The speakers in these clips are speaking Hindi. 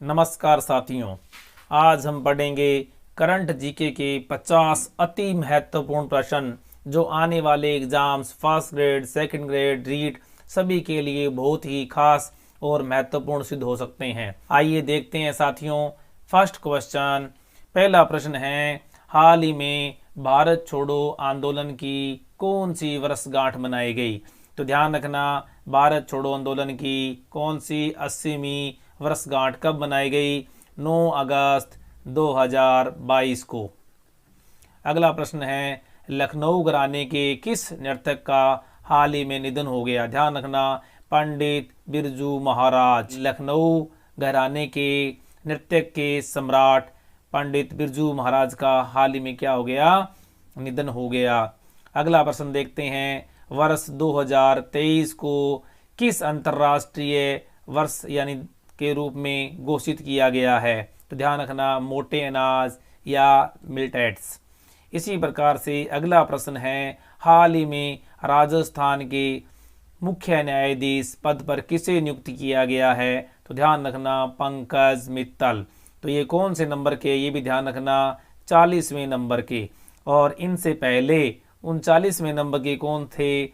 नमस्कार साथियों, आज हम पढ़ेंगे करंट जीके के 50 अति महत्वपूर्ण प्रश्न जो आने वाले exams first grade, second grade, REET सभी के लिए बहुत ही खास और महत्वपूर्ण सिद्ध हो सकते हैं। आइए देखते हैं साथियों। फर्स्ट क्वेश्चन, पहला प्रश्न है, हाल ही में भारत छोड़ो आंदोलन की कौन सी वर्षगांठ मनाई गई? तो ध्यान रखना, भारत छोड़ो आंदोलन की कौन सी 80वीं वर्षगांठ कब मनाई गई? 9 अगस्त 2022 को। अगला प्रश्न है, लखनऊ घराने के किस नर्तक का हाल ही में निधन हो गया? ध्यान रखना, पंडित बिरजू महाराज। लखनऊ घराने के नृत्यक के सम्राट पंडित बिरजू महाराज का हाल ही में क्या हो गया? निधन हो गया। अगला प्रश्न देखते हैं, वर्ष 2023 को किस अंतर्राष्ट्रीय वर्ष यानी के रूप में घोषित किया गया है? तो ध्यान रखना, मोटे अनाज या मिलेट्स। इसी प्रकार से अगला प्रश्न है, हाल ही में राजस्थान के मुख्य न्यायाधीश पद पर किसे नियुक्त किया गया है? तो ध्यान रखना, पंकज मित्तल। तो ये कौन से नंबर के? ये भी ध्यान रखना, 40वें नंबर के। और इनसे पहले 39वें नंबर के कौन थे?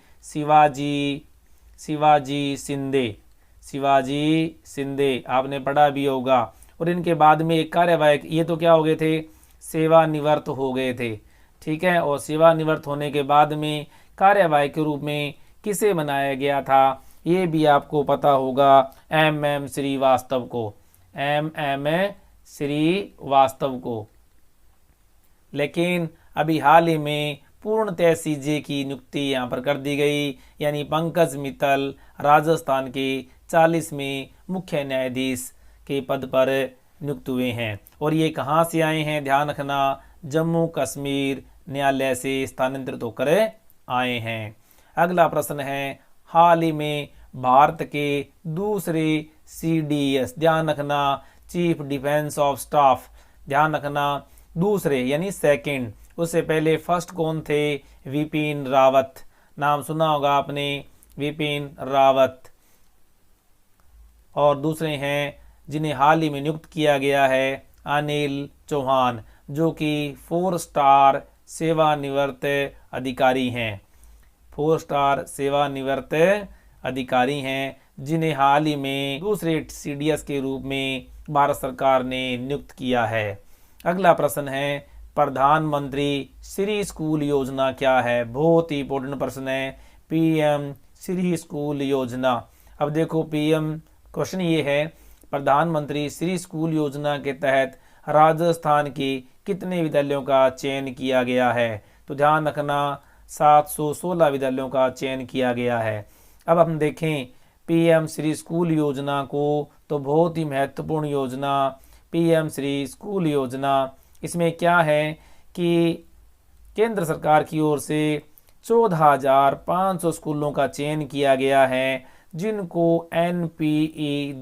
शिवाजी शिंदे आपने पढ़ा भी होगा। और इनके बाद में एक कार्यवाहक, ये तो क्या हो गए थे? सेवानिवृत्त हो गए थे, ठीक है। और सेवानिवृत्त होने के बाद में कार्यवाहक के रूप में किसे बनाया गया था? ये भी आपको पता होगा, एम श्रीवास्तव को। लेकिन अभी हाल ही में पूर्णतः सीजे की नियुक्ति यहाँ पर कर दी गई, यानी पंकज मित्तल राजस्थान के 40वें मुख्य न्यायाधीश के पद पर नियुक्त हुए हैं। और ये कहाँ से आए हैं? ध्यान रखना, जम्मू कश्मीर न्यायालय से स्थानांतरित होकर आए हैं। अगला प्रश्न है, हाल ही में भारत के दूसरे CDS, ध्यान रखना, चीफ डिफेंस ऑफ स्टाफ, ध्यान रखना, दूसरे यानी सेकंड, उससे पहले फर्स्ट कौन थे? विपिन रावत। नाम सुना होगा आपने, विपिन रावत। और दूसरे हैं जिन्हें हाल ही में नियुक्त किया गया है, अनिल चौहान, जो कि 4 स्टार सेवानिवृत्त अधिकारी हैं। 4 स्टार सेवानिवृत्त अधिकारी हैं, जिन्हें हाल ही में दूसरे CDS के रूप में भारत सरकार ने नियुक्त किया है। अगला प्रश्न है, प्रधानमंत्री श्री स्कूल योजना क्या है? बहुत ही इंपॉर्टेंट प्रश्न है, PM श्री स्कूल योजना। अब देखो, PM क्वेश्चन ये है, प्रधानमंत्री श्री स्कूल योजना के तहत राजस्थान के कितने विद्यालयों का चयन किया गया है? तो ध्यान रखना, 716 विद्यालयों का चयन किया गया है। अब हम देखें PM श्री स्कूल योजना को, तो बहुत ही महत्वपूर्ण योजना PM श्री स्कूल योजना। इसमें क्या है कि केंद्र सरकार की ओर से 14,500 स्कूलों का चयन किया गया है, जिनको NPE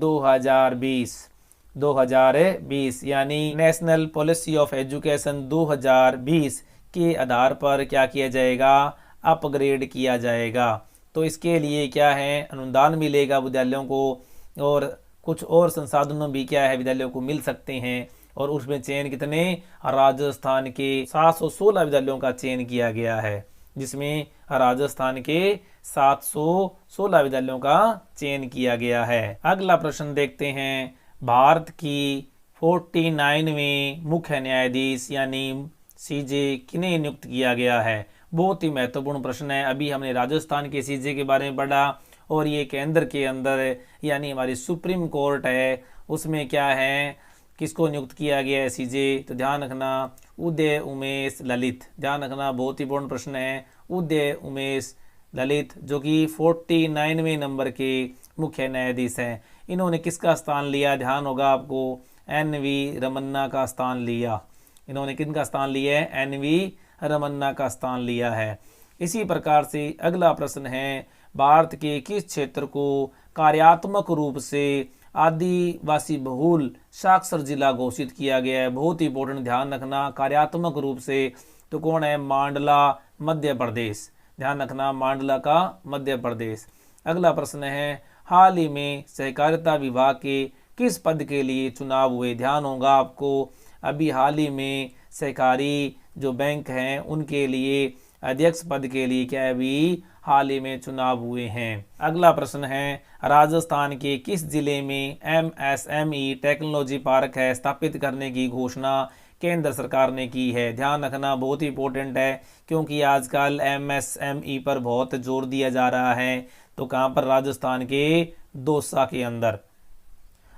2020 यानी नेशनल पॉलिसी ऑफ एजुकेशन 2020 के आधार पर क्या किया जाएगा? अपग्रेड किया जाएगा। तो इसके लिए क्या है? अनुदान मिलेगा विद्यालयों को, और कुछ और संसाधनों भी क्या है विद्यालयों को मिल सकते हैं। और उसमें चयन कितने? राजस्थान के 716 विद्यालयों का चयन किया गया है, जिसमें राजस्थान के 716 विद्यालयों का चयन किया गया है। अगला प्रश्न देखते हैं, भारत की 49वें मुख्य न्यायाधीश यानी CJ किन्हें नियुक्त किया गया है? बहुत ही महत्वपूर्ण प्रश्न है। अभी हमने राजस्थान के CJ के बारे में पढ़ा, और ये केंद्र के अंदर यानी हमारी सुप्रीम कोर्ट है, उसमें क्या है, किसको नियुक्त किया गया है CJ? तो ध्यान रखना, उदय उमेश ललित। ध्यान रखना, बहुत ही इंपॉर्टेंट प्रश्न है, उदय उमेश ललित, जो कि 49वें नंबर के मुख्य न्यायाधीश हैं। इन्होंने किसका स्थान लिया? ध्यान होगा आपको, NV रमन्ना का स्थान लिया। इन्होंने किनका स्थान लिया है? NV रमन्ना का स्थान लिया है। इसी प्रकार से अगला प्रश्न है, भारत के किस क्षेत्र को कार्यात्मक रूप से आदिवासी बहुल साक्षर जिला घोषित किया गया है? बहुत ही इंपॉर्टेंट, ध्यान रखना, कार्यात्मक रूप से। तो कौन है? मांडला, मध्य प्रदेश। ध्यान रखना, मांडला का मध्य प्रदेश। अगला प्रश्न है, हाल ही में सहकारिता विभाग के किस पद के लिए चुनाव हुए। ध्यान होगा आपको, अभी हाल ही में सहकारी जो बैंक हैं उनके लिए अध्यक्ष पद के लिए क्या है, अभी हाल ही में चुनाव हुए हैं। अगला प्रश्न है, राजस्थान के किस जिले में MSME टेक्नोलॉजी पार्क है स्थापित करने की घोषणा केंद्र सरकार ने की है। ध्यान रखना, बहुत ही इंपॉर्टेंट है, क्योंकि आजकल MSME पर बहुत जोर दिया जा रहा है। तो कहाँ पर, राजस्थान के दौसा के अंदर।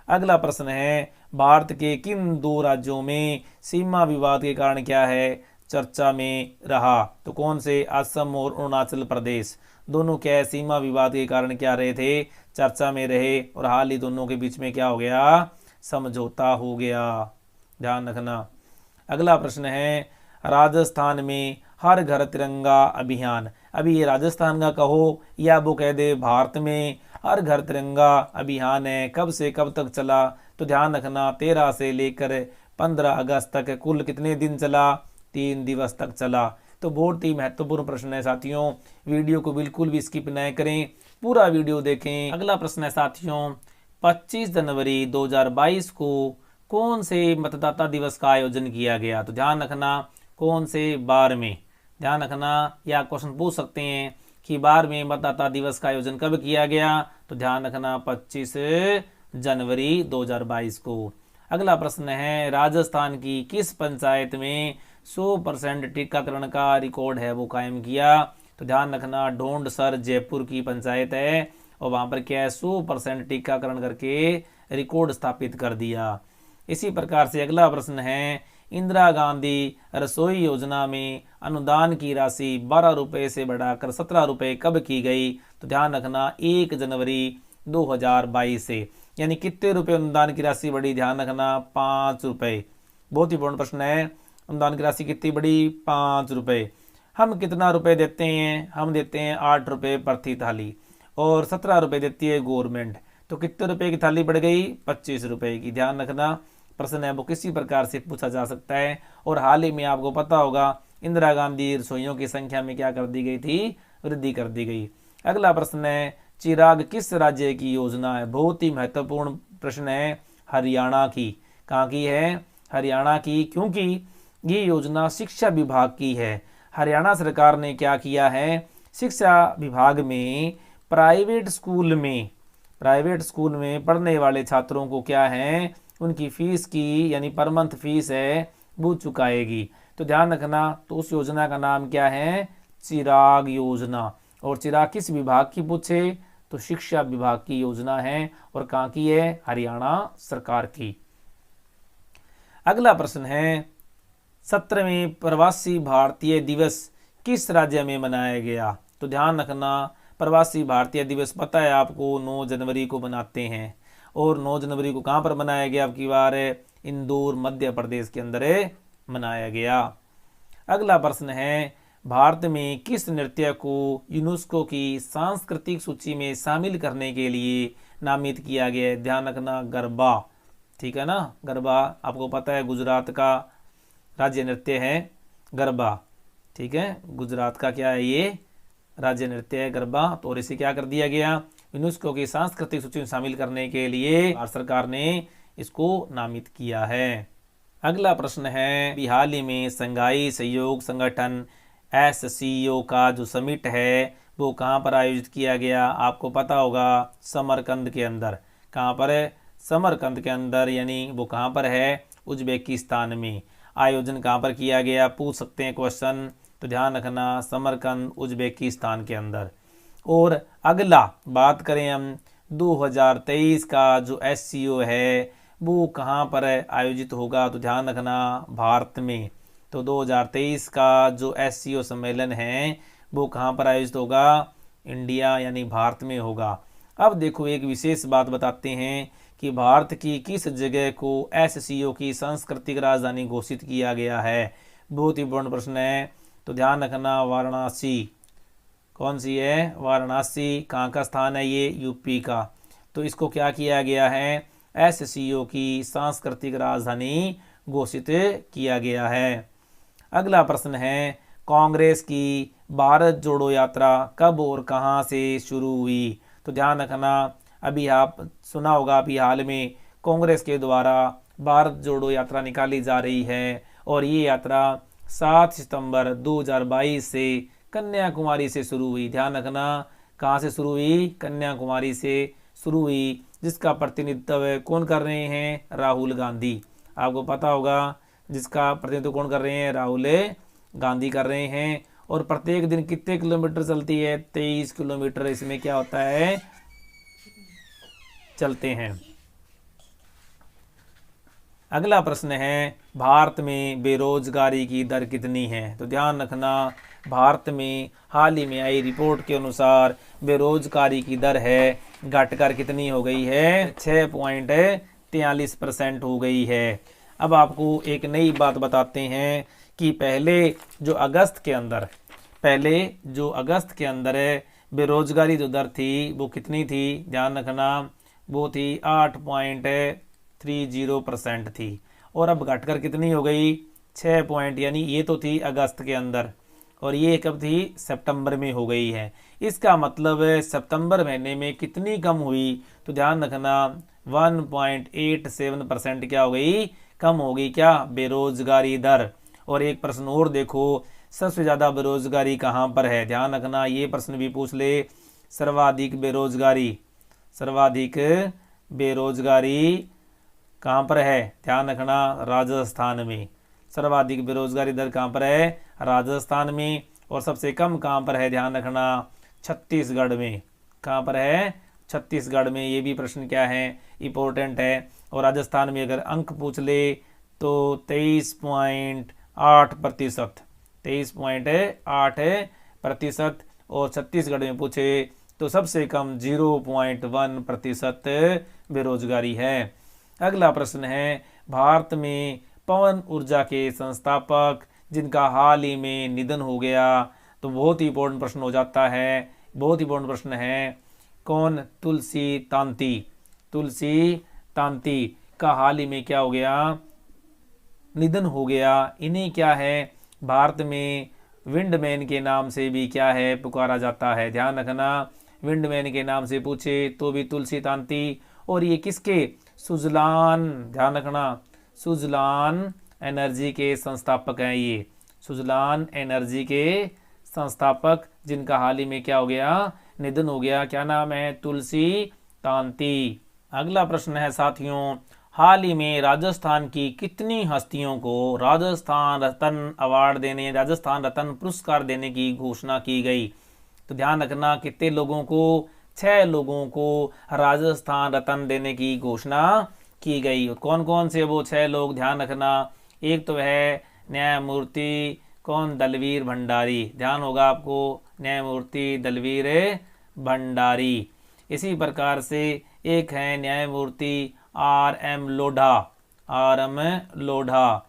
अगला प्रश्न है, भारत के किन दो राज्यों में सीमा विवाद के कारण क्या है चर्चा में रहा। तो कौन से, असम और अरुणाचल प्रदेश, दोनों क्या है सीमा विवाद के कारण क्या रहे थे, चर्चा में रहे, और हाल ही दोनों के बीच में क्या हो गया, समझौता हो गया। ध्यान रखना। अगला प्रश्न है, राजस्थान में हर घर तिरंगा अभियान, अभी ये राजस्थान का कहो या वो कह दे भारत में हर घर तिरंगा अभियान है, कब से कब तक चला। तो ध्यान रखना, 13 से लेकर 15 अगस्त तक कुल कितने दिन चला, 3 दिवस तक चला। तो बहुत ही महत्वपूर्ण प्रश्न है साथियों, वीडियो को बिल्कुल भी स्किप न करें, पूरा वीडियो देखें। अगला प्रश्न है साथियों, 25 जनवरी 2022 को कौन से मतदाता दिवस का आयोजन किया गया। तो ध्यान रखना, कौन से बार में, ध्यान रखना, या क्वेश्चन पूछ सकते हैं कि बार में मतदाता दिवस का आयोजन कब किया गया। तो ध्यान रखना, 25 जनवरी 2022 को। अगला प्रश्न है, राजस्थान की किस पंचायत में 100% टीकाकरण का रिकॉर्ड है वो कायम किया। तो ध्यान रखना, ढोंडसर जयपुर की पंचायत है, और वहाँ पर क्या है 100% टीकाकरण करके रिकॉर्ड स्थापित कर दिया। इसी प्रकार से अगला प्रश्न है, इंदिरा गांधी रसोई योजना में अनुदान की राशि 12 रुपये से बढ़ाकर 17 रुपये कब की गई। तो ध्यान रखना, 1 जनवरी 2022 से, यानी कितने रुपए अनुदान की राशि बढ़ी, ध्यान रखना 5 रुपये। बहुत ही इंपॉर्टेंट प्रश्न है, अनुदान की राशि कितनी बढ़ी, 5 रुपये। हम कितना रुपए देते हैं, हम देते हैं 8 रुपये प्रति थाली, और 17 रुपये देती है गवर्नमेंट। तो कितने रुपए की थाली बढ़ गई, 25 रुपये की। ध्यान रखना, प्रश्न है वो किसी प्रकार से पूछा जा सकता है। और हाल ही में आपको पता होगा, इंदिरा गांधी रसोइयों की संख्या में क्या कर दी गई थी, वृद्धि कर दी गई। अगला प्रश्न है, चिराग किस राज्य की योजना है। बहुत ही महत्वपूर्ण प्रश्न है, हरियाणा की। कहाँ की है, हरियाणा की, क्योंकि ये योजना शिक्षा विभाग की है। हरियाणा सरकार ने क्या किया है, शिक्षा विभाग में प्राइवेट स्कूल में पढ़ने वाले छात्रों को क्या है, उनकी फीस की, यानी पर मंथ फीस है वो चुकाएगी। तो ध्यान रखना, तो उस योजना का नाम क्या है, चिराग योजना। और चिराग किस विभाग की पूछे, तो शिक्षा विभाग की योजना है, और कहाँ की है, हरियाणा सरकार की। अगला प्रश्न है, 17वें प्रवासी भारतीय दिवस किस राज्य में मनाया गया। तो ध्यान रखना, प्रवासी भारतीय दिवस पता है आपको 9 जनवरी को मनाते हैं, और 9 जनवरी को कहाँ पर मनाया गया, आपकी बार इंदौर मध्य प्रदेश के अंदर मनाया गया। अगला प्रश्न है, भारत में किस नृत्य को यूनेस्को की सांस्कृतिक सूची में शामिल करने के लिए नामित किया गया है। ध्यान रखना, गरबा। ठीक है ना, गरबा आपको पता है गुजरात का राज्य नृत्य है गरबा। ठीक है, गुजरात का क्या है, ये राज्य नृत्य है गरबा। तो और इसे क्या कर दिया गया, यूनेस्को की सांस्कृतिक सूची में शामिल करने के लिए भारत सरकार ने इसको नामित किया है। अगला प्रश्न है, हाल ही में संघाई सहयोग संगठन SCO का जो समिट है वो कहाँ पर आयोजित किया गया, आपको पता होगा समरकंद के अंदर। कहाँ पर है, समरकंद के अंदर, यानी वो कहाँ पर है, उज्बेकिस्तान में। आयोजन कहाँ पर किया गया, पूछ सकते हैं क्वेश्चन। तो ध्यान रखना, समरकंद उज्बेकिस्तान के अंदर। और अगला बात करें हम 2023 का जो SCO है वो कहाँ पर आयोजित होगा। तो ध्यान रखना, भारत में। तो 2023 का जो SCO सम्मेलन है वो कहाँ पर आयोजित होगा, इंडिया यानी भारत में होगा। अब देखो, एक विशेष बात बताते हैं कि भारत की किस जगह को SCO की सांस्कृतिक राजधानी घोषित किया गया है। बहुत ही इंपॉर्टेंट प्रश्न है, तो ध्यान रखना, वाराणसी। कौन सी है, वाराणसी। कहाँ का स्थान है ये, यूपी का। तो इसको क्या किया गया है, SCO की सांस्कृतिक राजधानी घोषित किया गया है। अगला प्रश्न है, कांग्रेस की भारत जोड़ो यात्रा कब और कहां से शुरू हुई। तो ध्यान रखना, अभी आप सुना होगा, अभी हाल में कांग्रेस के द्वारा भारत जोड़ो यात्रा निकाली जा रही है और ये यात्रा 7 सितंबर 2022 से कन्याकुमारी से शुरू हुई। ध्यान रखना, कहाँ से शुरू हुई? कन्याकुमारी से शुरू हुई, जिसका प्रतिनिधित्व कौन कर रहे हैं? राहुल गांधी। आपको पता होगा जिसका प्रतिनिधित्व कौन कर रहे हैं? राहुल गांधी कर रहे हैं। और प्रत्येक दिन कितने किलोमीटर चलती है? 23 किलोमीटर इसमें क्या होता है? चलते हैं। अगला प्रश्न है, भारत में बेरोजगारी की दर कितनी है? तो ध्यान रखना, भारत में हाल ही में आई रिपोर्ट के अनुसार बेरोजगारी की दर है घटकर कितनी हो गई है? 6.43% हो गई है। अब आपको एक नई बात बताते हैं कि पहले जो अगस्त के अंदर है बेरोजगारी जो दर थी वो कितनी थी? ध्यान रखना, वो थी 8.30% थी और अब घटकर कितनी हो गई? 6 पॉइंट, यानी ये तो थी अगस्त के अंदर और ये कब थी? सितंबर में हो गई है। इसका मतलब सितंबर महीने में कितनी कम हुई? तो ध्यान रखना 1.87% क्या हो गई? कम हो गई। क्या? बेरोजगारी दर। और एक प्रश्न और देखो, सबसे ज़्यादा बेरोजगारी कहाँ पर है? ध्यान रखना, ये प्रश्न भी पूछ ले। सर्वाधिक बेरोजगारी कहाँ पर है? ध्यान रखना, राजस्थान में। सर्वाधिक बेरोजगारी दर कहाँ पर है? राजस्थान में। और सबसे कम कहाँ पर है? ध्यान रखना, छत्तीसगढ़ में। कहाँ पर है? छत्तीसगढ़ में। ये भी प्रश्न क्या है? इम्पोर्टेंट है। और राजस्थान में अगर अंक पूछ ले तो 23.8%, 23.8%। और छत्तीसगढ़ में पूछे तो सबसे कम 0.1% बेरोजगारी है। अगला प्रश्न है, भारत में पवन ऊर्जा के संस्थापक जिनका हाल ही में निधन हो गया, तो बहुत ही इंपॉर्टेंट प्रश्न हो जाता है। बहुत इंपॉर्टेंट प्रश्न है, कौन? तुलसी तांती का हाल ही में क्या हो गया? निधन हो गया। इन्हें क्या है? भारत में विंडमैन के नाम से भी क्या है? पुकारा जाता है। ध्यान रखना, विंडमैन के नाम से पूछे तो भी तुलसी तांती। और ये किसके? सुजलान, ध्यान रखना, सुजलान एनर्जी के संस्थापक हैं। ये सुजलान एनर्जी के संस्थापक जिनका हाल ही में क्या हो गया? निधन हो गया। क्या नाम है? तुलसी तांती। अगला प्रश्न है साथियों, हाल ही में राजस्थान की कितनी हस्तियों को राजस्थान रत्न पुरस्कार देने की घोषणा की गई? तो ध्यान रखना, कितने लोगों को? 6 लोगों को राजस्थान रत्न देने की घोषणा की गई। और कौन कौन से वो 6 लोग? ध्यान रखना, एक तो है न्यायमूर्ति कौन? दलवीर भंडारी। ध्यान होगा आपको, न्यायमूर्ति दलवीर भंडारी। इसी प्रकार से एक है न्यायमूर्ति आर.एम. लोढ़ा।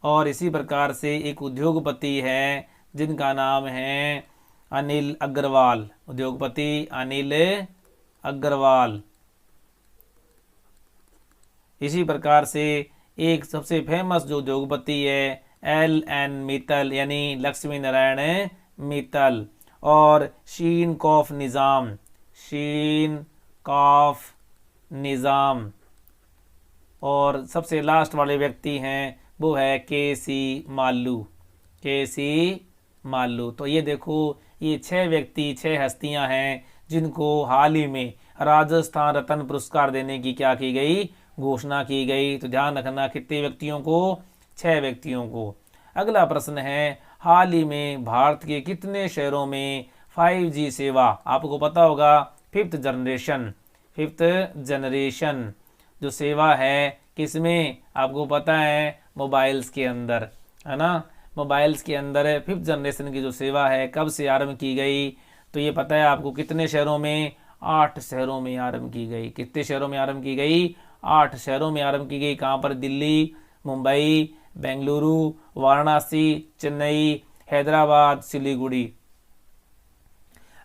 और इसी प्रकार से एक उद्योगपति है जिनका नाम है अनिल अग्रवाल। उद्योगपति अनिल अग्रवाल। इसी प्रकार से एक सबसे फेमस जो उद्योगपति है L.N. मित्तल, यानी लक्ष्मी नारायण मित्तल। और शीन कॉफ निज़ाम। और सबसे लास्ट वाले व्यक्ति हैं वो है के.सी. माल्लू। तो ये देखो, ये 6 व्यक्ति, 6 हस्तियां हैं जिनको हाल ही में राजस्थान रत्न पुरस्कार देने की क्या की गई? घोषणा की गई। तो ध्यान रखना, कितने व्यक्तियों को? 6 व्यक्तियों को। अगला प्रश्न है, हाल ही में भारत के कितने शहरों में 5G सेवा? आपको पता होगा, 5th जनरेशन जो सेवा है किसमें? आपको पता है, मोबाइल्स के अंदर, है ना। मोबाइल्स के अंदर 5th जनरेशन की जो सेवा है कब से आरंभ की गई? तो ये पता है आपको, कितने शहरों में? 8 शहरों में आरंभ की गई। कितने शहरों में आरंभ की गई? 8 शहरों में आरंभ की गई। कहाँ पर? दिल्ली, मुंबई, बेंगलुरु, वाराणसी, चेन्नई, हैदराबाद, सिलीगुड़ी।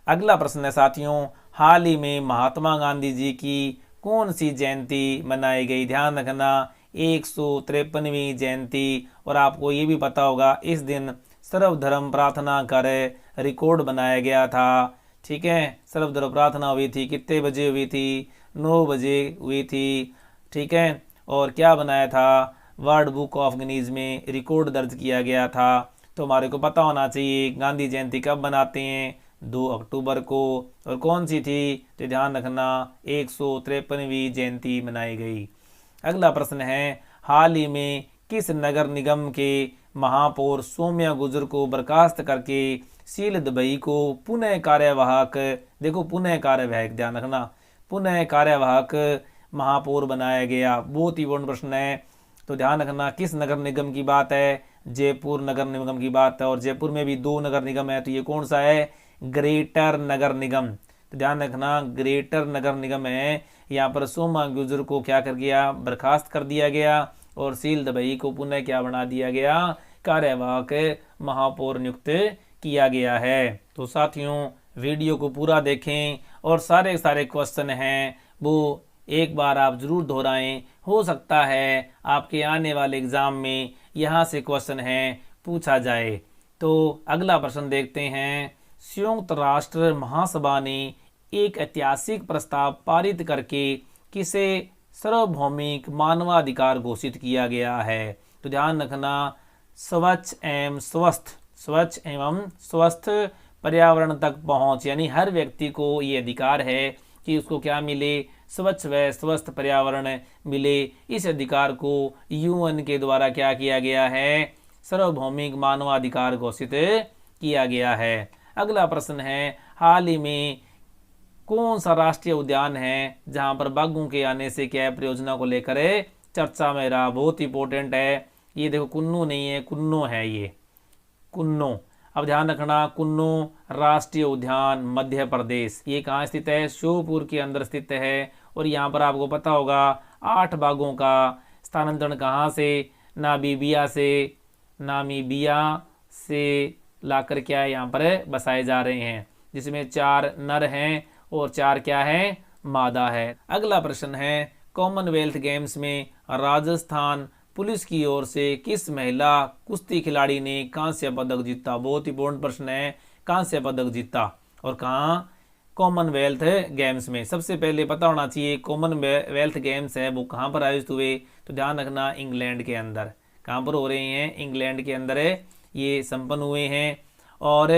अगला प्रश्न है साथियों, हाल ही में महात्मा गांधी जी की कौन सी जयंती मनाई गई? ध्यान रखना, 153वीं जयंती। और आपको ये भी पता होगा, इस दिन सर्वधर्म प्रार्थना कर रिकॉर्ड बनाया गया था। ठीक है, सर्वधर्म प्रार्थना हुई थी। कितने बजे हुई थी? 9 बजे हुई थी। ठीक है। और क्या बनाया था, वर्ल्ड बुक ऑफ गिनीज में रिकॉर्ड दर्ज किया गया था। तो हमारे को पता होना चाहिए गांधी जयंती कब बनाते हैं, 2 अक्टूबर को। और कौन सी थी, तो ध्यान रखना 153वीं जयंती मनाई गई। अगला प्रश्न है, हाल ही में किस नगर निगम के महापौर सौम्या गुर्जर को बर्खास्त करके शील दुबई को पुनः कार्यवाहक, देखो पुनः कार्यवाहक, ध्यान रखना पुनः कार्यवाहक महापौर बनाया गया। बहुत ही इंपॉर्टेंट प्रश्न है। तो ध्यान रखना किस नगर निगम की बात है, जयपुर नगर निगम की बात है। और जयपुर में भी 2 नगर निगम है, तो ये कौन सा है, ग्रेटर नगर निगम। तो ध्यान रखना ग्रेटर नगर निगम है। यहाँ पर सोमा गुर्जर को क्या कर गया, बर्खास्त कर दिया गया। और शील दुबई को पुनः क्या बना दिया गया, कार्यवाहक महापौर नियुक्त किया गया है। तो साथियों वीडियो को पूरा देखें और सारे क्वेश्चन हैं वो एक बार आप जरूर दोहराएं। हो सकता है आपके आने वाले एग्जाम में यहाँ से क्वेश्चन है पूछा जाए। तो अगला प्रश्न देखते हैं, संयुक्त राष्ट्र महासभा ने एक ऐतिहासिक प्रस्ताव पारित करके किसे सार्वभौमिक मानवाधिकार घोषित किया गया है। तो ध्यान रखना स्वच्छ एवं स्वस्थ पर्यावरण तक पहुंच, यानी हर व्यक्ति को ये अधिकार है कि उसको क्या मिले, स्वच्छ व स्वस्थ पर्यावरण मिले। इस अधिकार को यूएन के द्वारा क्या किया गया है, सार्वभौमिक मानवाधिकार घोषित किया गया है। अगला प्रश्न है, हाल ही में कौन सा राष्ट्रीय उद्यान है जहां पर बाघों के आने से क्या परियोजना को लेकर चर्चा में रहा। बहुत इंपॉर्टेंट है ये, देखो कुन्नू नहीं है, कुन्नो है ये, कुन्नो। अब ध्यान रखना कुन्नो राष्ट्रीय उद्यान मध्य प्रदेश, ये कहाँ स्थित है, श्योपुर के अंदर स्थित है। और यहाँ पर आपको पता होगा 8 बाघों का स्थानांतरण कहाँ से, नामीबिया से लाकर क्या है यहाँ पर बसाए जा रहे हैं, जिसमें 4 नर हैं और 4 क्या है, मादा है। अगला प्रश्न है, कॉमनवेल्थ गेम्स में राजस्थान पुलिस की ओर से किस महिला कुश्ती खिलाड़ी ने कांस्य पदक जीता। बहुत इंपॉर्टेंट प्रश्न है, कांस्य पदक जीता और कहाँ, कॉमनवेल्थ गेम्स में। सबसे पहले पता होना चाहिए कॉमनवेल्थ गेम्स है वो कहाँ पर आयोजित हुए। तो ध्यान रखना इंग्लैंड के अंदर। कहाँ पर हो रहे हैं, इंग्लैंड के अंदर ये संपन्न हुए हैं। और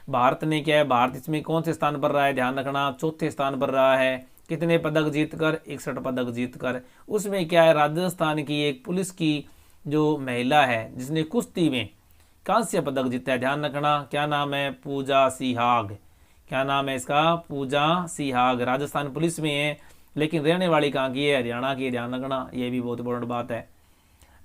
भारत ने क्या है, भारत इसमें कौन से स्थान पर रहा है, ध्यान रखना 4थे स्थान पर रहा है। कितने पदक जीतकर, 61 पदक जीतकर। उसमें क्या है, राजस्थान की एक पुलिस की जो महिला है जिसने कुश्ती में कांस्य पदक जीता है, ध्यान रखना क्या नाम है, पूजा सिहाग। क्या नाम है इसका, पूजा सिहाग। राजस्थान पुलिस में है लेकिन रहने वाली कहाँ की है, हरियाणा की, ध्यान रखना ये भी बहुत इंपॉर्टेंट बात है।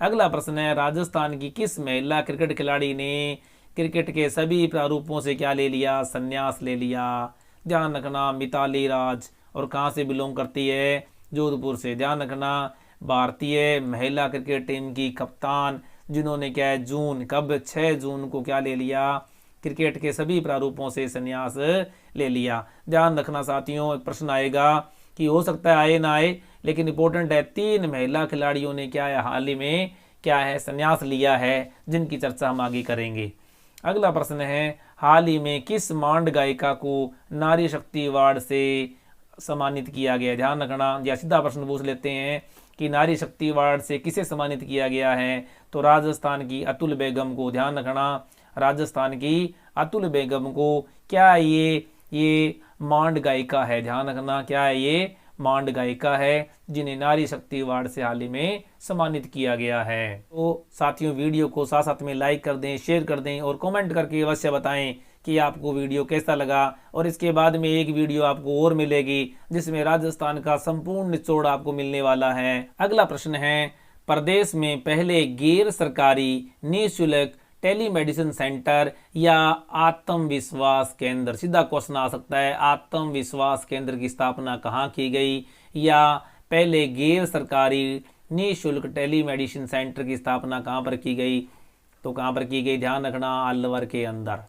अगला प्रश्न है, राजस्थान की किस महिला क्रिकेट खिलाड़ी ने क्रिकेट के सभी प्रारूपों से क्या ले लिया, संन्यास ले लिया। ध्यान रखना मिताली राज। और कहाँ से बिलोंग करती है, जोधपुर से। ध्यान रखना भारतीय महिला क्रिकेट टीम की कप्तान जिन्होंने क्या है, जून कब 6 जून को क्या ले लिया, क्रिकेट के सभी प्रारूपों से संन्यास ले लिया। ध्यान रखना साथियों, एक प्रश्न आएगा कि हो सकता है आए ना आए, लेकिन इंपॉर्टेंट है 3 महिला खिलाड़ियों ने क्या है, हाल ही में क्या है, संन्यास लिया है, जिनकी चर्चा हम आगे करेंगे। अगला प्रश्न है, हाल ही में किस मांड गायिका को नारी शक्ति अवार्ड से सम्मानित किया गया। ध्यान रखना, या सीधा प्रश्न पूछ लेते हैं कि नारी शक्ति अवार्ड से किसे सम्मानित किया गया है। तो राजस्थान की अतुल बेगम को। ध्यान रखना राजस्थान की अतुल बेगम को। क्या ये मांड गायिका है, ध्यान रखना क्या है, ये मांड गायिका है जिन्हें नारी शक्ति अवार्ड से हाल ही में सम्मानित किया गया है। तो साथियों वीडियो को साथ साथ में लाइक कर दें, शेयर कर दें और कमेंट करके अवश्य बताएं कि आपको वीडियो कैसा लगा। और इसके बाद में एक वीडियो आपको और मिलेगी जिसमें राजस्थान का संपूर्ण निचोड़ आपको मिलने वाला है। अगला प्रश्न है, प्रदेश में पहले गैर सरकारी निःशुल्क टेलीमेडिसिन सेंटर या आत्मविश्वास केंद्र। सीधा क्वेश्चन आ सकता है, आत्मविश्वास केंद्र की स्थापना कहाँ की गई, या पहले गैर सरकारी निःशुल्क टेलीमेडिसिन सेंटर की स्थापना कहाँ पर की गई। तो कहाँ पर की गई, ध्यान रखना अलवर के अंदर।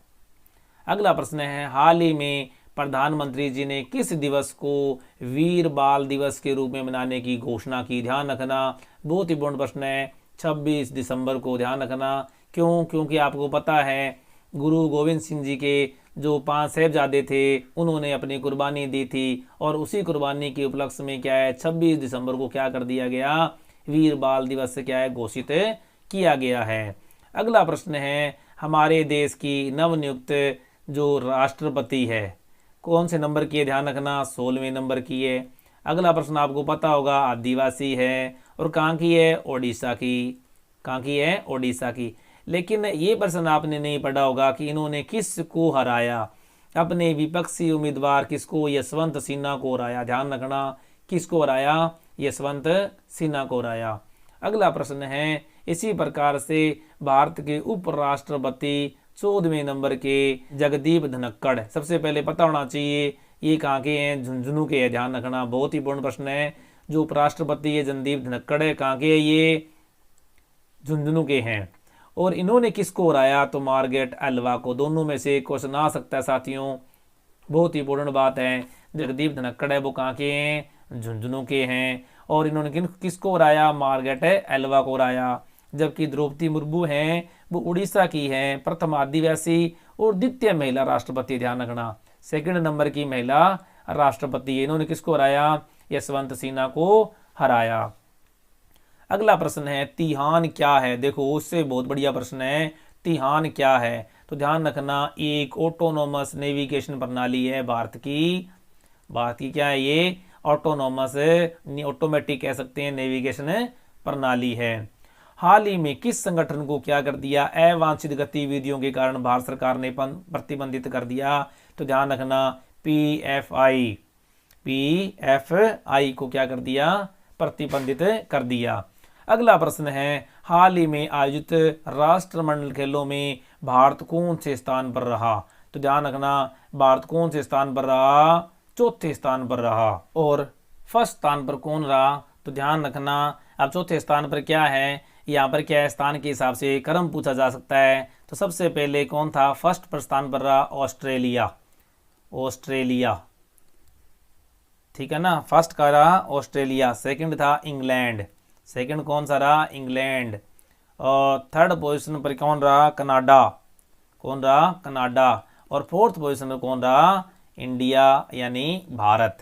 अगला प्रश्न है, हाल ही में प्रधानमंत्री जी ने किस दिवस को वीर बाल दिवस के रूप में मनाने की घोषणा की। ध्यान रखना बहुत ही इंपॉर्टेंट प्रश्न है, 26 दिसंबर को। ध्यान रखना क्यों, क्योंकि आपको पता है गुरु गोविंद सिंह जी के जो 5 साहिबजादे थे उन्होंने अपनी कुर्बानी दी थी, और उसी कुर्बानी के उपलक्ष्य में क्या है 26 दिसंबर को क्या कर दिया गया, वीर बाल दिवस क्या है घोषित किया गया है। अगला प्रश्न है, हमारे देश की नवनियुक्त जो राष्ट्रपति है कौन से नंबर की है, ध्यान रखना 16वें नंबर की है। अगला प्रश्न आपको पता होगा आदिवासी है, और कहाँ की है, ओडिशा की। कहाँ की है, ओडिशा की। लेकिन ये प्रश्न आपने नहीं पढ़ा होगा कि इन्होंने किसको हराया, अपने विपक्षी उम्मीदवार किसको, यशवंत सिन्हा को हराया। ध्यान रखना, किसको हराया, यशवंत सिन्हा को हराया। अगला प्रश्न है, इसी प्रकार से भारत के उपराष्ट्रपति 14वें नंबर के जगदीप धनखड़, सबसे पहले पता होना चाहिए ये कहाँ के हैं, झुंझुनू के हैं। ध्यान रखना, बहुत ही पूर्ण प्रश्न है। जो उपराष्ट्रपति है जगदीप धनखड़ है, कहाँ के है ये, झुंझुनू के हैं। और इन्होंने किसको हराया, तो मार्गरेट एल्वा को। दोनों में से क्वेश्चन आ सकता है साथियों, बहुत ही पूर्ण बात है। जगदीप धनखड़ है वो कहाँ के हैं, झुंझुनू के हैं। और इन्होंने किसको हराया, मार्गरेट एल्वा को हराया। जबकि द्रौपदी मुर्मू हैं वो उड़ीसा की हैं, प्रथम आदिवासी और द्वितीय महिला राष्ट्रपति। ध्यान रखना, सेकंड नंबर की महिला राष्ट्रपति। इन्होंने किसको हराया, यशवंत सिन्हा को हराया। अगला प्रश्न है, तिहान क्या है। देखो उससे बहुत बढ़िया प्रश्न है, तिहान क्या है। तो ध्यान रखना, एक ऑटोनोमस नेविगेशन प्रणाली है भारत की। भारत की क्या है ये, ऑटोनोमस, ऑटोमेटिक कह सकते हैं, नेविगेशन प्रणाली है। हाल ही में किस संगठन को क्या कर दिया, अवांछित गतिविधियों के कारण भारत सरकार ने प्रतिबंधित कर दिया। तो ध्यान रखना, पीएफआई को क्या कर दिया, प्रतिबंधित कर दिया। अगला प्रश्न है, हाल ही में आयोजित राष्ट्रमंडल खेलों में भारत कौन से स्थान पर रहा। तो ध्यान रखना, भारत कौन से स्थान पर रहा, चौथे स्थान पर रहा। और फर्स्ट स्थान पर कौन रहा, तो ध्यान रखना, अब चौथे स्थान पर क्या है, यहाँ पर क्या है, स्थान के हिसाब से क्रम पूछा जा सकता है। तो सबसे पहले कौन था, फर्स्ट पर स्थान पर रहा ऑस्ट्रेलिया। ठीक है ना, फर्स्ट का रहा ऑस्ट्रेलिया। सेकंड था इंग्लैंड, सेकंड कौन सा रहा, इंग्लैंड। और थर्ड पोजीशन पर कौन रहा, कनाडा। और फोर्थ पोजीशन पर कौन रहा, इंडिया यानी भारत।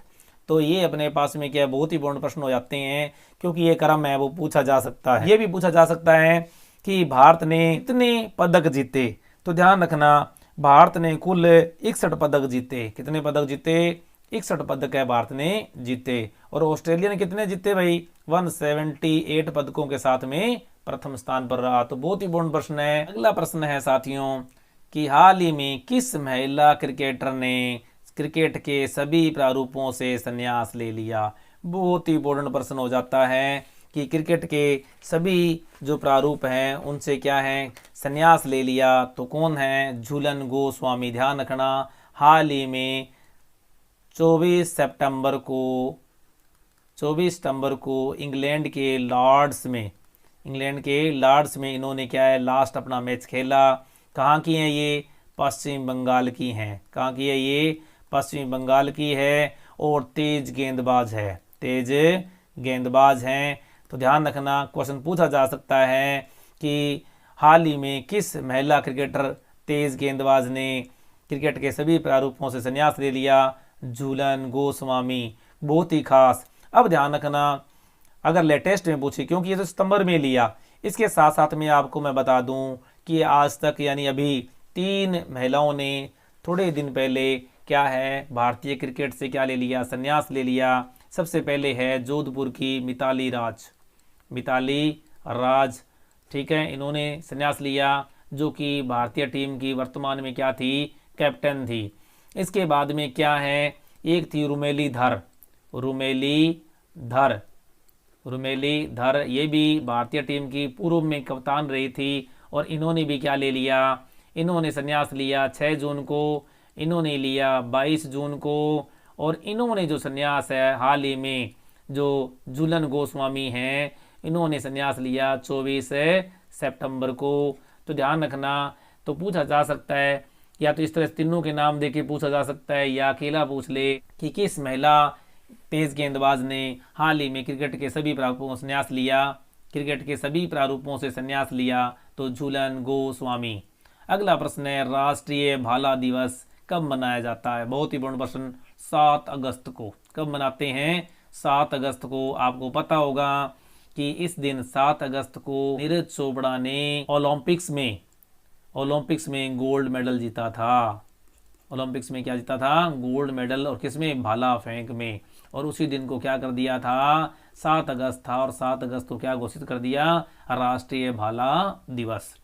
तो ये अपने पास में क्या बहुत ही पूर्ण प्रश्न हो जाते हैं, क्योंकि ये क्रम है वो पूछा जा सकता है। ये भी पूछा जा सकता है कि भारत ने कितने पदक जीते। तो ध्यान रखना, भारत ने कुल 61 पदक जीते। कितने पदक जीते, 61 पदक है भारत ने जीते। और ऑस्ट्रेलिया ने कितने जीते भाई, 178 पदकों के साथ में प्रथम स्थान पर रहा। तो बहुत ही पूर्ण प्रश्न है। अगला प्रश्न है साथियों कि हाल ही में किस महिला क्रिकेटर ने क्रिकेट के सभी प्रारूपों से संन्यास ले लिया। बहुत ही इंपॉर्टेंट प्रश्न हो जाता है कि क्रिकेट के सभी जो प्रारूप हैं उनसे क्या है, संन्यास ले लिया। तो कौन है, झूलन गोस्वामी। ध्यान रखना, हाल ही में 24 सितंबर को इंग्लैंड के लॉर्ड्स में इन्होंने क्या है, लास्ट अपना मैच खेला। कहाँ की हैं ये, पश्चिम बंगाल की हैं। कहाँ की है ये, पश्चिम बंगाल की है। और तेज गेंदबाज हैं। तो ध्यान रखना, क्वेश्चन पूछा जा सकता है कि हाल ही में किस महिला क्रिकेटर तेज गेंदबाज ने क्रिकेट के सभी प्रारूपों से संन्यास ले लिया, झूलन गोस्वामी। बहुत ही खास। अब ध्यान रखना, अगर लेटेस्ट में पूछे, क्योंकि ये तो सितंबर में लिया, इसके साथ साथ में आपको मैं बता दूं कि आज तक यानी अभी 3 महिलाओं ने थोड़े दिन पहले क्या है, भारतीय क्रिकेट से क्या ले लिया, संन्यास ले लिया। सबसे पहले है जोधपुर की मिताली राज, ठीक है, इन्होंने संन्यास लिया, जो कि भारतीय टीम की वर्तमान में क्या थी, कैप्टन थी। इसके बाद में क्या है, एक थी रुमेली धर, ये भी भारतीय टीम की पूर्व में कप्तान रही थी। और इन्होंने भी क्या ले लिया, इन्होंने संन्यास लिया 6 जून को, इन्होंने लिया 22 जून को। और इन्होंने जो संन्यास है हाल ही में, जो झूलन गोस्वामी हैं, इन्होंने संन्यास लिया 24 सितंबर को। तो ध्यान रखना, तो पूछा जा सकता है, या तो इस तरह तीनों के नाम देके पूछा जा सकता है, या अकेला पूछ ले कि किस महिला तेज गेंदबाज ने हाल ही में क्रिकेट के सभी प्रारूपों से संन्यास लिया। तो झूलन गोस्वामी। अगला प्रश्न है, राष्ट्रीय भाला दिवस कब मनाया जाता है? बहुत ही बड़ा प्रश्न। 7 अगस्त को। कब मनाते हैं? 7 अगस्त को। आपको पता होगा कि इस दिन 7 अगस्त को नीरज चोपड़ा ने ओलंपिक्स में गोल्ड मेडल जीता था। ओलंपिक्स में क्या जीता था? Gold medal. और किसमें? भाला फेंक में। और उसी दिन को क्या कर दिया था? 7 अगस्त था, और 7 अगस्त को क्या घोषित कर दिया? राष्ट्रीय भाला दिवस।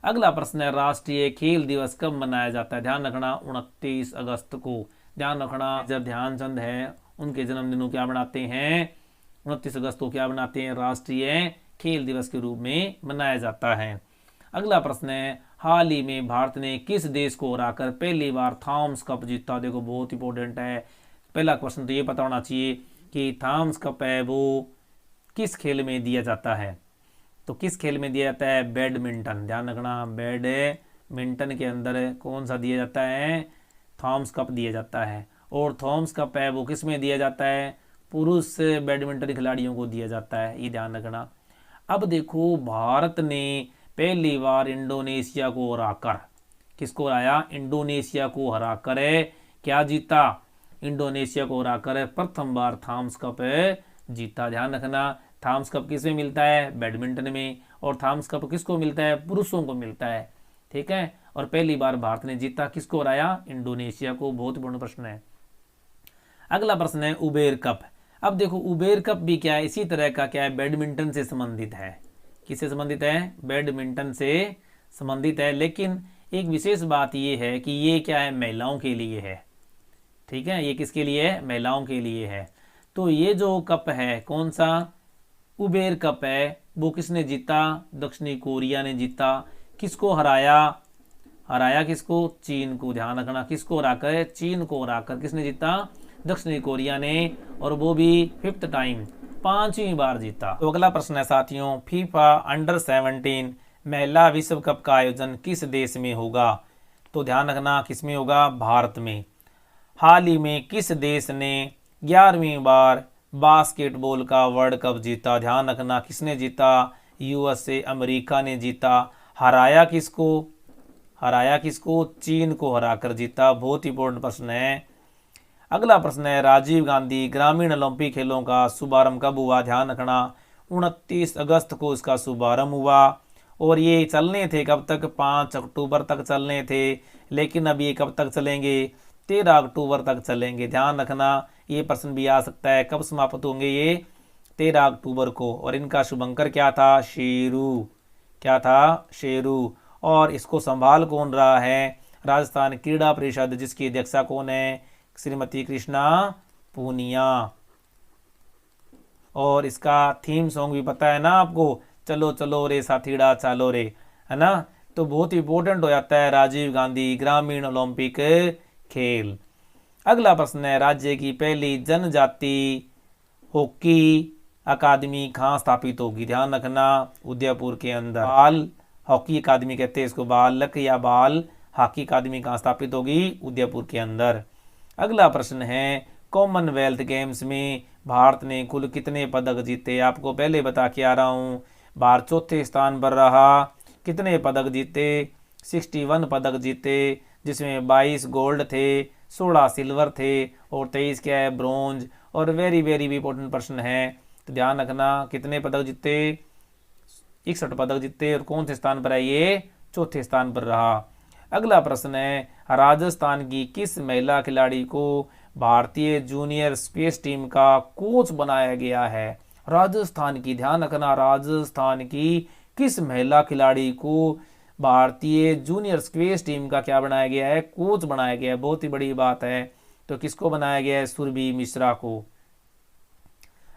अगला प्रश्न है, राष्ट्रीय खेल दिवस कब मनाया जाता है? ध्यान रखना 29 अगस्त को। ध्यान रखना, जब ध्यानचंद है उनके जन्मदिन को क्या बनाते हैं? 29 अगस्त को क्या बनाते हैं? राष्ट्रीय खेल दिवस के रूप में मनाया जाता है। अगला प्रश्न है, हाल ही में भारत ने किस देश को हराकर पहली बार थॉमस कप जीता? देखो बहुत इंपॉर्टेंट है। पहला क्वेश्चन तो ये पता होना चाहिए कि थॉमस कप है वो किस खेल में दिया जाता है? तो किस खेल में दिया जाता है? बैडमिंटन। ध्यान रखना, बैडमिंटन के अंदर कौन सा दिया जाता है? थॉमस कप दिया जाता है। और थॉमस कप है वो किस में दिया जाता है? पुरुष बैडमिंटन खिलाड़ियों को दिया जाता है, ये ध्यान रखना। अब देखो, भारत ने पहली बार इंडोनेशिया को हराकर, किसको हराया? इंडोनेशिया को हराकर क्या जीता? इंडोनेशिया को हराकर प्रथम बार थॉमस कप जीता। ध्यान रखना, थॉमस कप किस में मिलता है? बैडमिंटन में। और थॉमस कप किसको मिलता है? पुरुषों को मिलता है। ठीक है। और पहली बार भारत ने जीता, किसको हराया? इंडोनेशिया को। बहुत पूर्ण प्रश्न है। अगला प्रश्न है उबेर कप। अब देखो, उबेर कप भी क्या है? इसी तरह का क्या है? बैडमिंटन से संबंधित है। किससे संबंधित है? बैडमिंटन से संबंधित है। लेकिन एक विशेष बात यह है कि ये क्या है? महिलाओं के लिए है। ठीक है, ये किसके लिए है? महिलाओं के लिए है। तो ये जो कप है, कौन सा? उबेर कप है, वो किसने जीता? दक्षिणी कोरिया ने जीता। किसको हराया? हराया किसको? चीन को। ध्यान रखना, किसको हराकर? चीन को हराकर किसने जीता? दक्षिणी कोरिया ने। और वो भी 5th टाइम, 5वीं बार जीता। तो अगला प्रश्न है साथियों, फीफा अंडर 17 महिला विश्व कप का आयोजन किस देश में होगा? तो ध्यान रखना, किस में होगा? भारत में। हाल ही में किस देश ने 11वीं बार बास्केटबॉल का वर्ल्ड कप जीता? ध्यान रखना, किसने जीता? यूएसए, अमेरिका ने जीता। हराया किसको? हराया किसको? चीन को हराकर जीता। बहुत इंपॉर्टेंट प्रश्न है। अगला प्रश्न है, राजीव गांधी ग्रामीण ओलंपिक खेलों का शुभारंभ कब हुआ? ध्यान रखना 29 अगस्त को इसका शुभारंभ हुआ। और ये चलने थे कब तक? 5 अक्टूबर तक चलने थे। लेकिन अब ये कब तक चलेंगे? 13 अक्टूबर तक चलेंगे। ध्यान रखना, ये प्रश्न भी आ सकता है। कब समाप्त होंगे ये? 13 अक्टूबर को। और इनका शुभंकर क्या था? शेरू। क्या था? शेरू। और इसको संभाल कौन रहा है? राजस्थान क्रीड़ा परिषद, जिसकी अध्यक्षा कौन है? श्रीमती कृष्णा पूनिया। और इसका थीम सॉन्ग भी पता है ना आपको? चलो चलो रे साथीड़ा चालो रे, है ना? तो बहुत इंपॉर्टेंट हो जाता है राजीव गांधी ग्रामीण ओलंपिक खेल। अगला प्रश्न है, राज्य की पहली जनजाति हॉकी अकादमी कहाँ स्थापित होगी? ध्यान रखना, उदयपुर के अंदर। बाल हॉकी अकादमी कहते हैं इसको, बालक या बाल हॉकी अकादमी कहाँ स्थापित होगी? उदयपुर के अंदर। अगला प्रश्न है, कॉमनवेल्थ गेम्स में भारत ने कुल कितने पदक जीते? आपको पहले बता के आ रहा हूँ, भारत 4थे स्थान पर रहा। कितने पदक जीते? 61 पदक जीते, जिसमें 22 गोल्ड थे, 16 सिल्वर थे और 23 क्या है? ब्रोंज। और वेरी वेरी इंपॉर्टेंट प्रश्न है, तो ध्यान रखना, कितने पदक जीते? 61 पदक जीते। और कौन से स्थान पर है ये? 4थे स्थान पर रहा। अगला प्रश्न है, राजस्थान की किस महिला खिलाड़ी को भारतीय जूनियर स्पेस टीम का कोच बनाया गया है? राजस्थान की, ध्यान रखना, राजस्थान की किस महिला खिलाड़ी को भारतीय जूनियर स्पेस टीम का क्या बनाया गया है? कोच बनाया गया है। बहुत ही बड़ी बात है। तो किसको बनाया गया है? सुरभि मिश्रा को।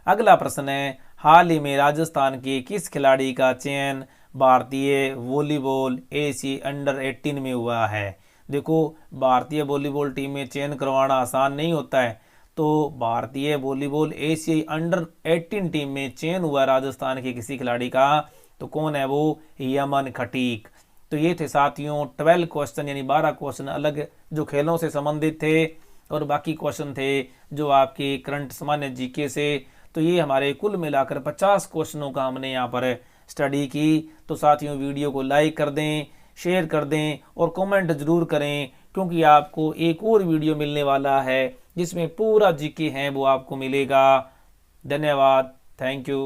अगला प्रश्न है, हाल ही में राजस्थान के किस खिलाड़ी का चयन भारतीय वॉलीबॉल एशिया अंडर 18 में हुआ है? देखो, भारतीय वॉलीबॉल टीम में चयन करवाना आसान नहीं होता है। तो भारतीय वॉलीबॉल एशिया अंडर 18 टीम में चयन हुआ राजस्थान के किसी खिलाड़ी का, तो कौन है वो? यमन खटीक। तो ये थे साथियों 12 क्वेश्चन, यानी 12 क्वेश्चन अलग जो खेलों से संबंधित थे, और बाकी क्वेश्चन थे जो आपके करंट सामान्य जीके से। तो ये हमारे कुल मिलाकर 50 क्वेश्चनों का हमने यहाँ पर स्टडी की। तो साथियों वीडियो को लाइक कर दें, शेयर कर दें और कमेंट जरूर करें, क्योंकि आपको एक और वीडियो मिलने वाला है जिसमें पूरा जीके है वो आपको मिलेगा। धन्यवाद, थैंक यू।